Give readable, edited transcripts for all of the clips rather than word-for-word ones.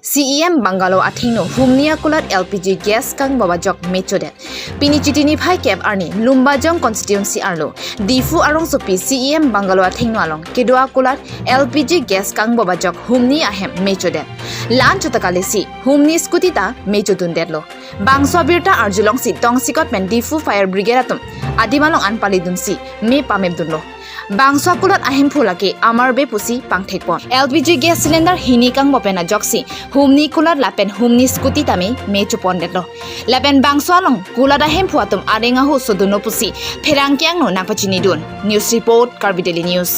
CEM Bungalow athengno humni akulat LPG gas kangbop ajok me chodet. Pini chitini phai kep arni lumbajong constituency arlo. Difu arong sopi CEM Bungalow athengno along kedo akulat LPG gas kangbop ajok humni ahem me chodet. Lan chotakalesi humni scooty ta me chodun detlo. Bangso birta arjulong si tong sikot men Difu fire brigade atum adimalong anpali dunsi me pamem dunlo. Bangso akulat ahem phulake amar be pusi pangthekpon LPG gas cylinder hini kangbopena joksi humni kulat lapen humni scooty tame me chupon detlo lapen bangso along kulat ahem phuatum arenga hu soduno pusi pherangkyang no napachini dun news report Karbi Daily News.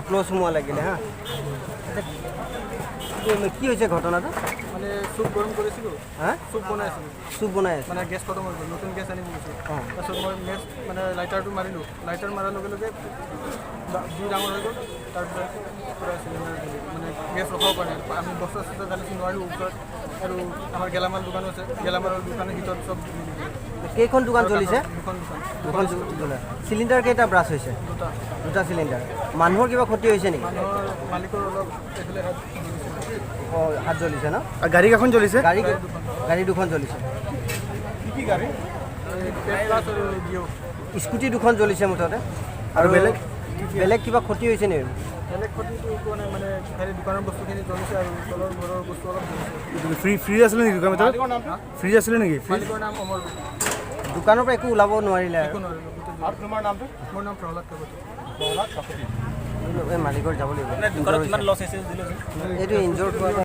Close সোমোৱা লাগিলে হা কি হৈছে ঘটনাটো মানে চুপ গৰম কৰিছিলোঁ হা চুপ বনাই আছে মানে গেছ খতম হৈ গ'ল নতুন গেছ আনিব গৈছোঁ তাৰপিছত মই নেক্সট মানে লাইটাৰটো মাৰিলোঁ লাইটাৰ মাৰাৰ লগে লগে জুই ডাঙৰ হৈ গ'ল তাৰপিছত পূৰা চিলিণ্ডাৰ মানে গেছ ৰখাব পৰা নাই আমি বস্তা চস্তা জানিছোঁ নোৱাৰিলোঁ ওচৰত আৰু আমাৰ গেলামাল দোকানো আছে গেলামালৰ দোকানৰ ভিতৰত চব কেইখন দোকান চলিছে দুখন চিলিণ্ডাৰ কেইটা ব্ৰাছ হৈছে দুটা চিলিণ্ডাৰ মানুহৰ কিবা ক্ষতি হৈছে নেকি মানুহৰ মালিকৰ অলপ এইফালে হাত জ্বলিছে ন গাড়ী কেইখন জ্বলিছে গাড়ী দুখন জ্বলিছে কি গাড়ী প্লাছ আৰু জিঅ' স্কুটি দুখন জ্বলিছে মুঠতে আৰু বেলেগ কিবা ক্ষতি হৈছে নেকি বেলেগ ক্ষতিটো মানে হেৰি দোকানৰ বস্তুখিনি জ্বলিছে আৰু তলৰ ঘৰৰ বস্তু অলপ জ্বলিছে ফ্ৰিজ আছিলে নেকি দোকানৰ ভিতৰত ফ্ৰিজ আছিলে নেকি মালিকৰ নাম অমৰ দোকানৰ পৰা একো ওলাব নোৱাৰিলে একো নোৱাৰিলোঁ আৰু তোমাৰ নামটো মোৰ নাম প্ৰহ্লাদ কাকতি মালিকৰ যাব লাগিব দোকানত কিমান লছ হৈছে এইটো ইনজৰ্ড